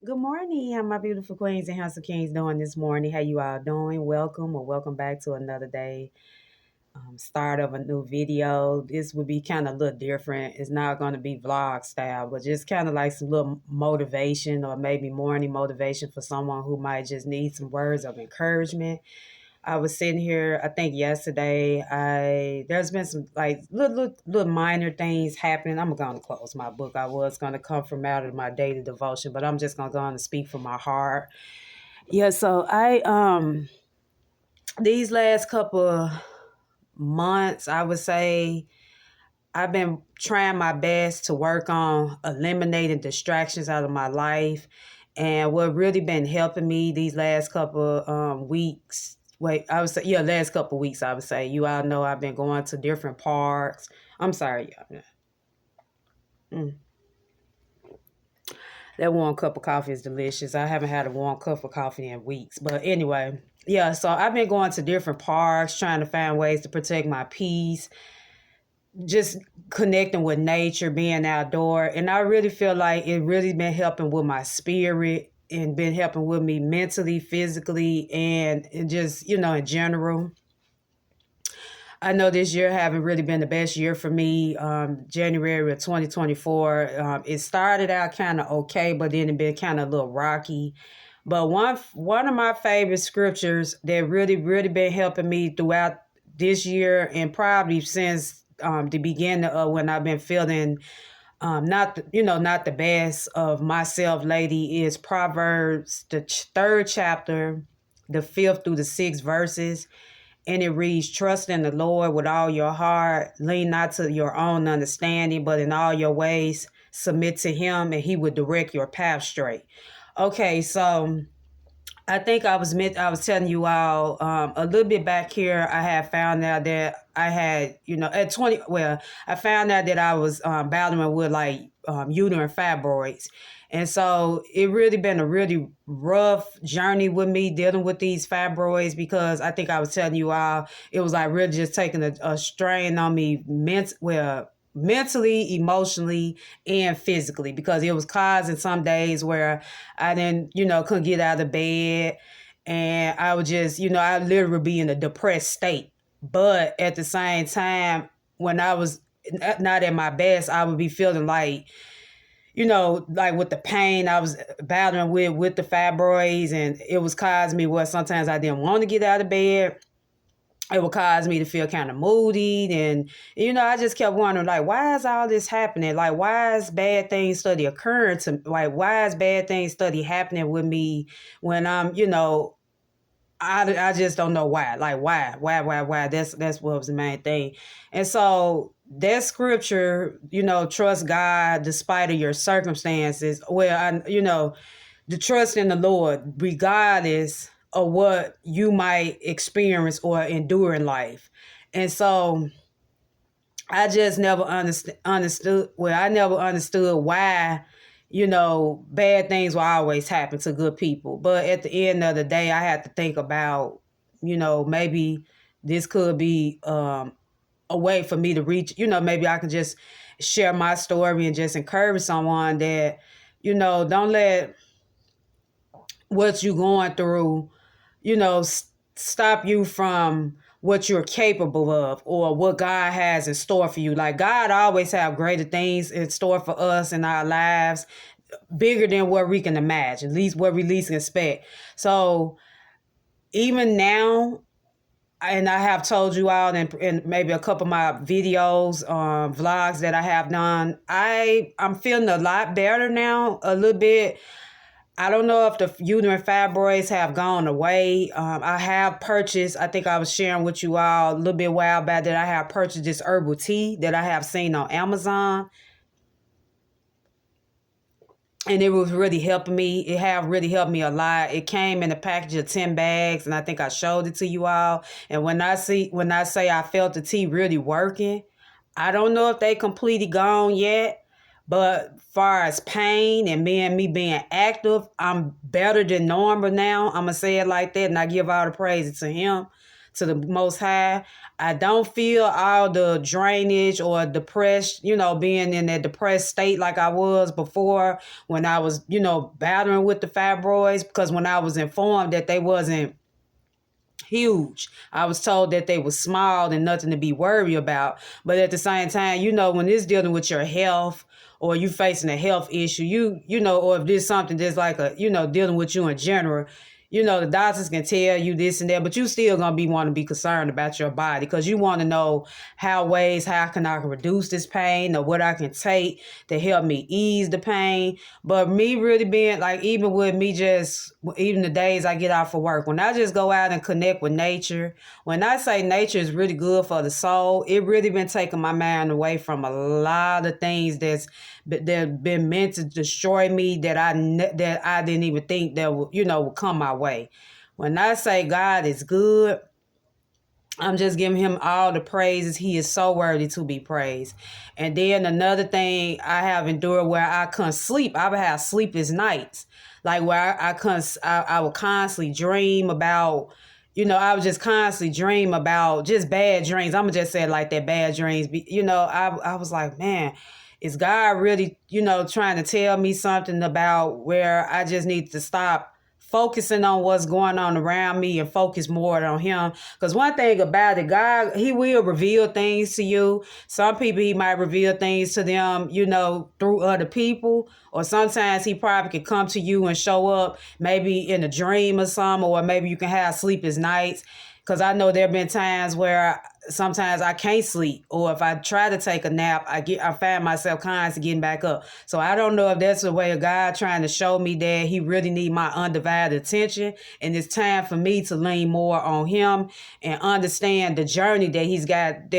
Good morning. How my beautiful queens and handsome kings doing this morning? How you all doing? Welcome or welcome back to another day. Start of a new video. This will be kind of a little different. It's not going to be vlog style, but just kind of like some little motivation or maybe morning motivation for someone who might just need some words of encouragement. I was sitting here, I think yesterday, I there's been some like little minor things happening. I'm gonna close my book. I was gonna come from out of my daily devotion, but I'm just gonna go on and speak from my heart. Yeah, so I these last couple months, I would say I've been trying my best to work on eliminating distractions out of my life. And what really been helping me these last couple weeks, wait, I would say, yeah, last couple weeks, I would say, you all know I've been going to different parks. I'm sorry, y'all. Mm. That warm cup of coffee is delicious. I haven't had a warm cup of coffee in weeks. But anyway, yeah, so I've been going to different parks, trying to find ways to protect my peace, just connecting with nature, being outdoor. And I really feel like it really been helping with my spirit and been helping with me mentally, physically, and just, in general. I know this year haven't really been the best year for me. January of 2024, it started out kind of okay, but then it been kind of a little rocky. But one of my favorite scriptures that really been helping me throughout this year and probably since the beginning of when I've been feeling not the best of myself lately is Proverbs, the third chapter, the fifth through the sixth verses. And it reads, trust in the Lord with all your heart, lean not to your own understanding, but in all your ways submit to him and he will direct your path straight. Okay, so I think I was telling you all a little bit back here. I had found out that I had, at 20, well, I found out that I was battling with like uterine fibroids. And so it really been a really rough journey with me dealing with these fibroids because I think I was telling you all, it was like really just taking a strain on me mentally, emotionally, and physically because it was causing some days where I didn't, couldn't get out of bed. And I would just, I literally be in a depressed state. But at the same time, when I was not at my best, I would be feeling like, like with the pain I was battling with the fibroids, and it was causing me where sometimes I didn't want to get out of bed. It would cause me to feel kind of moody. And, I just kept wondering, like, why is all this happening? Like, why is bad things study occurring to, like, why is bad things study happening with me when I'm, I just don't know why. Like, why? That's what was the main thing. And so that scripture, trust God despite of your circumstances. Well, the trust in the Lord, regardless of what you might experience or endure in life. And so I just never understood. Well, I never understood why, bad things will always happen to good people. But at the end of the day, I had to think about, maybe this could be a way for me to reach, maybe I can just share my story and just encourage someone that, don't let what you're going through, stop you from what you're capable of or what God has in store for you. Like God always have greater things in store for us in our lives, bigger than what we can imagine, at least what we least can expect. So even now, and I have told you all in maybe a couple of my videos, vlogs that I have done, I'm feeling a lot better now, a little bit. I don't know if the uterine fibroids have gone away. I have purchased, I think I was sharing with you all a little bit while back that I have purchased this herbal tea that I have seen on Amazon. And it was really helping me. It have really helped me a lot. It came in a package of 10 bags, and I think I showed it to you all. And when I say I felt the tea really working, I don't know if they completely gone yet, but far as pain and me being active, I'm better than normal now. I'm gonna say it like that, and I give all the praise to him. to the Most High. I don't feel all the drainage or depressed, being in that depressed state like I was before when I was, battling with the fibroids, because when I was informed that they wasn't huge, I was told that they were small and nothing to be worried about. But at the same time, when it's dealing with your health, or you facing a health issue, or if there's something that's like dealing with you in general, the doctors can tell you this and that, but you still gonna want to be concerned about your body, because you want to know how can I reduce this pain, or what I can take to help me ease the pain. But me really being like, even with me, just even the days I get out for work, when I just go out and connect with nature, when I say nature is really good for the soul, it really been taking my mind away from a lot of things that been meant to destroy me, that I didn't even think that would come my way. When I say God is good, I'm just giving him all the praises. He is so worthy to be praised. And then another thing I have endured, where I couldn't sleep. I would have sleepless nights, like where I would constantly dream about, I would just constantly dream about just bad dreams. I'm gonna just say it like that, bad dreams. I was like, man, is God really, trying to tell me something about where I just need to stop focusing on what's going on around me and focus more on him? Because one thing about it, God, he will reveal things to you. Some people, he might reveal things to them, through other people. Or sometimes he probably could come to you and show up maybe in a dream or something, or maybe you can have sleepless nights. Because I know there have been times where sometimes I can't sleep, or if I try to take a nap, I find myself constantly getting back up. So I don't know if that's a way of God trying to show me that he really need my undivided attention, and it's time for me to lean more on him and understand the journey that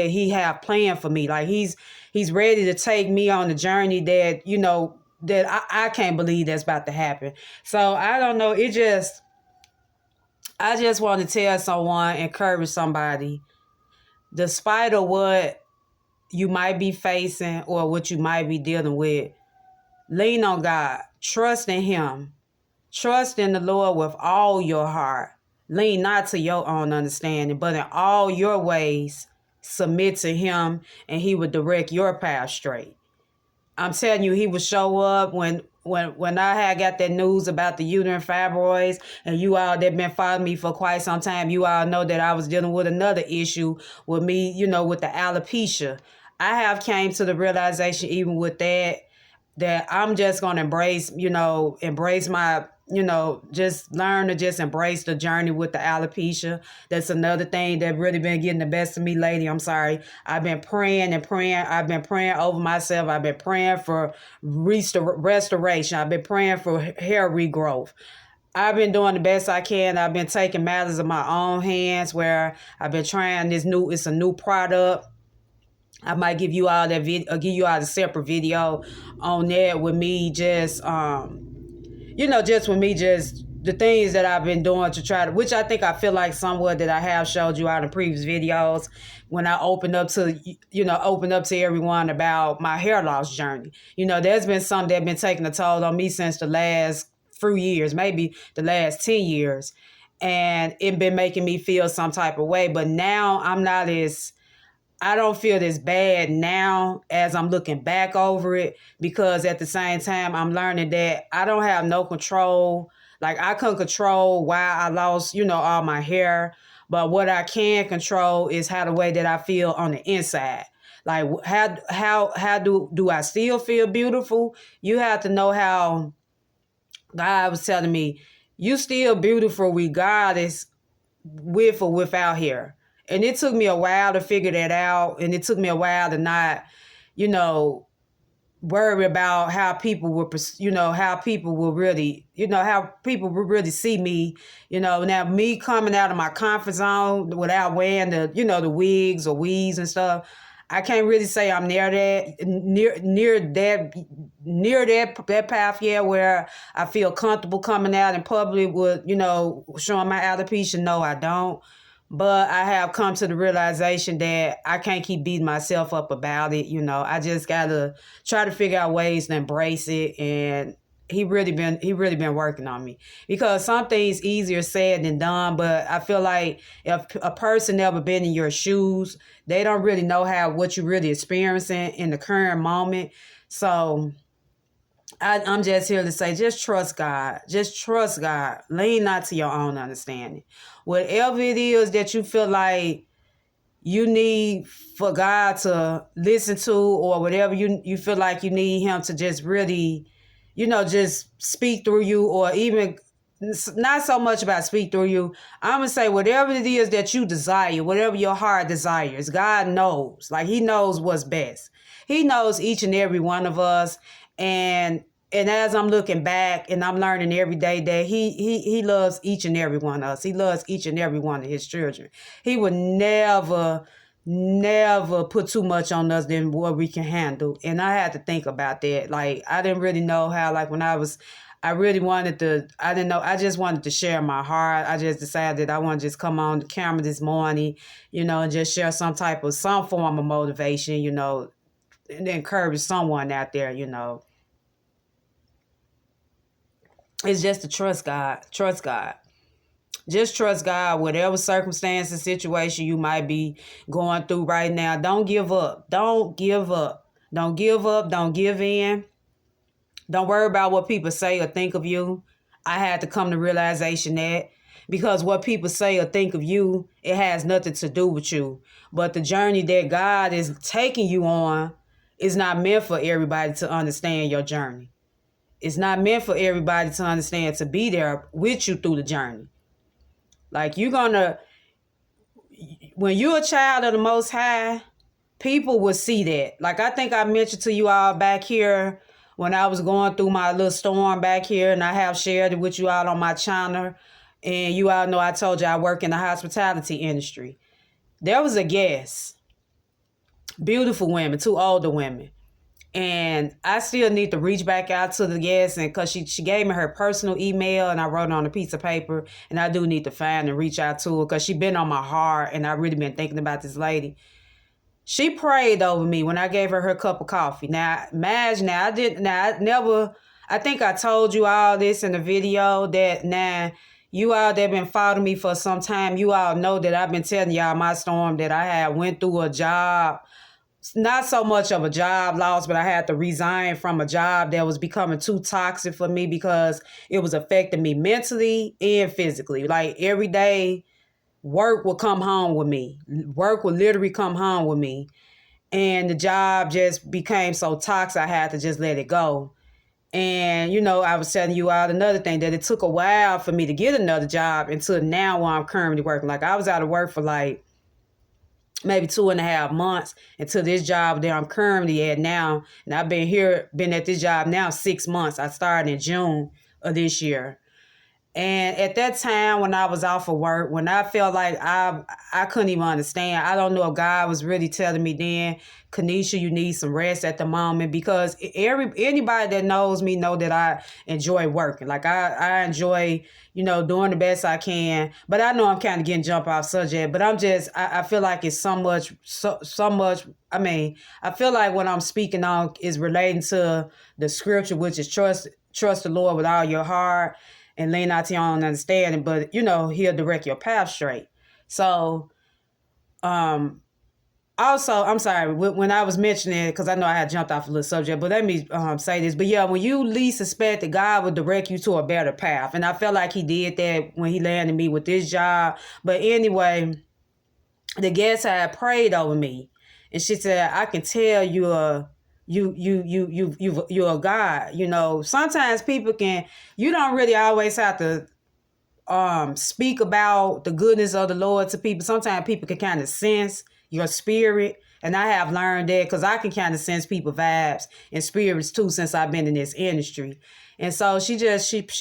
he have planned for me. Like he's ready to take me on the journey that that I can't believe that's about to happen. So I don't know. I just want to tell someone, encourage somebody, despite of what you might be facing or what you might be dealing with, lean on God. Trust in him. Trust in the Lord with all your heart. Lean not to your own understanding, but in all your ways, submit to him, and he will direct your path straight. I'm telling you, he would show up when I had got that news about the uterine fibroids, and you all that been following me for quite some time, you all know that I was dealing with another issue with me, with the alopecia. I have came to the realization, even with that I'm just going to embrace my, just learn to just embrace the journey with the alopecia. That's another thing that really been getting the best of me lately. I'm sorry. I've been praying and praying. I've been praying over myself. I've been praying for restoration. I've been praying for hair regrowth. I've been doing the best I can. I've been taking matters in my own hands, where I've been trying it's a new product. I might give you all that video, give you all the separate video on that, with me just, just with me, just the things that I've been doing to try to, which I think I feel like somewhat that I have showed you out in previous videos when I opened up to everyone about my hair loss journey. There's been something that's been taking a toll on me since the last few years, maybe the last 10 years. And it been making me feel some type of way. But now I don't feel as bad now as I'm looking back over it, because at the same time, I'm learning that I don't have no control. Like, I couldn't control why I lost, all my hair. But what I can control is how the way that I feel on the inside. Like, how do I still feel beautiful? You have to know how God was telling me, you still beautiful regardless, with or without hair. And it took me a while to figure that out. And it took me a while to not, worry about how people will, how people will really, how people will really see me. Now me coming out of my comfort zone without wearing the wigs or weaves and stuff, I can't really say I'm near that path yet, where I feel comfortable coming out in public with, showing my alopecia. No, I don't. But I have come to the realization that I can't keep beating myself up about it. I just got to try to figure out ways to embrace it. And he really been working on me, because some things easier said than done. But I feel like if a person never been in your shoes, they don't really know what you're really experiencing in the current moment. So I'm just here to say, just trust God. Just trust God. Lean not to your own understanding. Whatever it is that you feel like you need for God to listen to, or whatever you feel like you need him to just really, just speak through you, or even not so much about speak through you. I'm going to say whatever it is that you desire, whatever your heart desires, God knows. Like, he knows what's best. He knows each and every one of us. And as I'm looking back and I'm learning every day that he loves each and every one of us. He loves each and every one of his children. He would never put too much on us than what we can handle. And I had to think about that. Like, I didn't really know how, like, when I didn't know, I just wanted to share my heart. I just decided that I want to just come on the camera this morning, and just share some form of motivation, and encourage someone out there, It's just to trust God. Trust God. Just trust God, whatever circumstance and situation you might be going through right now. Don't give up. Don't give up. Don't give up. Don't give in. Don't worry about what people say or think of you. I had to come to realization that, because what people say or think of you, it has nothing to do with you. But the journey that God is taking you on is not meant for everybody to understand your journey. It's not meant for everybody to understand, to be there with you through the journey. Like, when you're a child of the Most High, people will see that. Like, I think I mentioned to you all back here when I was going through my little storm back here, and I have shared it with you all on my channel. And you all know I told you I work in the hospitality industry. There was a guest, beautiful women, two older women. And I still need to reach back out to the guest, and because she gave me her personal email, and I wrote it on a piece of paper, and I do need to find and reach out to her, because she been on my heart, and I really been thinking about this lady. She prayed over me when I gave her cup of coffee. Now, imagine, I think I told you all this in the video, that now you all that been following me for some time, you all know that I've been telling y'all my storm, that I had went through a job. Not so much of a job loss, but I had to resign from a job that was becoming too toxic for me, because it was affecting me mentally and physically. Like, every day, work would come home with me. Work would literally come home with me. And the job just became so toxic, I had to just let it go. And, I was telling you all another thing, that it took a while for me to get another job until now where I'm currently working. Like, I was out of work for like maybe 2.5 months until this job that I'm currently at now. And I've been at this job now 6 months. I started in June of this year. And at that time, when I was off of work, when I felt like I couldn't even understand, I don't know if God was really telling me then, Kanisha, you need some rest at the moment, because anybody that knows me know that I enjoy working. Like, I enjoy, doing the best I can. But I know I'm kind of getting jump off subject, but I feel like it's so much. I mean, I feel like what I'm speaking on is relating to the scripture, which is trust the Lord with all your heart, and lean not to your own understanding, but, he'll direct your path straight. So, also, I'm sorry, when I was mentioning it, because I know I had jumped off a little subject, but let me say this. But yeah, when you least suspect that, God would direct you to a better path. And I felt like he did that when he landed me with this job. But anyway, the guest had prayed over me. And she said, I can tell you're a God. Sometimes you don't really always have to speak about the goodness of the Lord to people. Sometimes people can kind of sense your spirit. And I have learned that, because I can kind of sense people vibes and spirits too, since I've been in this industry. And so she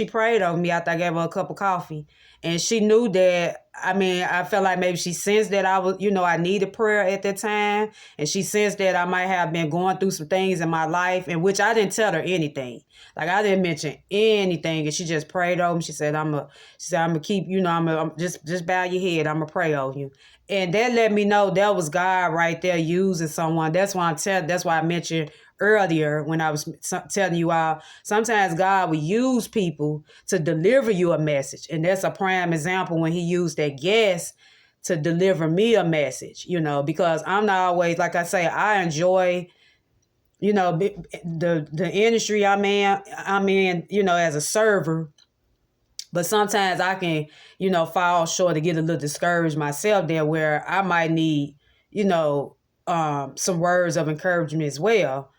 prayed over me after I gave her a cup of coffee. And she knew that, I felt like maybe she sensed that I needed prayer at that time. And she sensed that I might have been going through some things in my life, in which I didn't tell her anything. Like, I didn't mention anything. And she just prayed over me. She said, I'm going to keep, I'm just bow your head. I'm going to pray over you. And that let me know that was God right there using someone. That's why I mentioned earlier when I was telling you all, sometimes God will use people to deliver you a message. And that's a prime example when he used that guest to deliver me a message, because I'm not always, like I say, I enjoy, the industry I'm in, as a server. But sometimes I can, fall short to get a little discouraged myself there where I might need, some words of encouragement as well.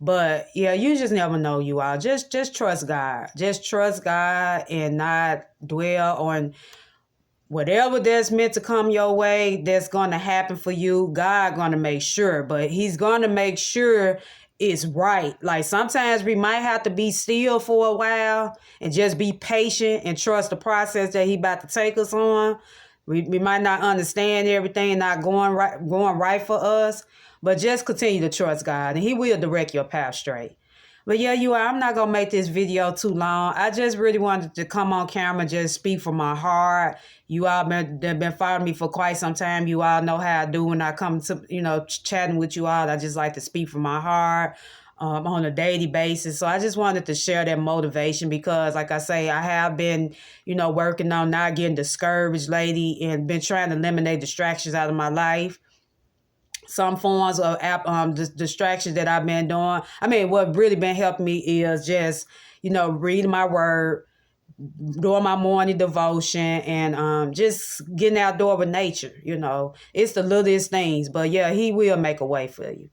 But yeah, you just never know, you all. Just trust God. Just trust God and not dwell on whatever that's meant to come your way, that's going to happen for you. God going to make sure, but he's going to make sure it's right. Like sometimes we might have to be still for a while and just be patient and trust the process that he about to take us on. We might not understand everything not going right for us, but just continue to trust God and he will direct your path straight. But yeah, I'm not going to make this video too long. I just really wanted to come on camera and just speak from my heart. You all been following me for quite some time. You all know how I do when I come to, chatting with you all. I just like to speak from my heart on a daily basis. So I just wanted to share that motivation because, like I say, I have been, working on not getting discouraged lately and been trying to eliminate distractions out of my life. Some forms of distractions that I've been doing. I mean, what really been helping me is just, reading my word, doing my morning devotion, and just getting outdoor with nature. It's the littlest things, but yeah, he will make a way for you.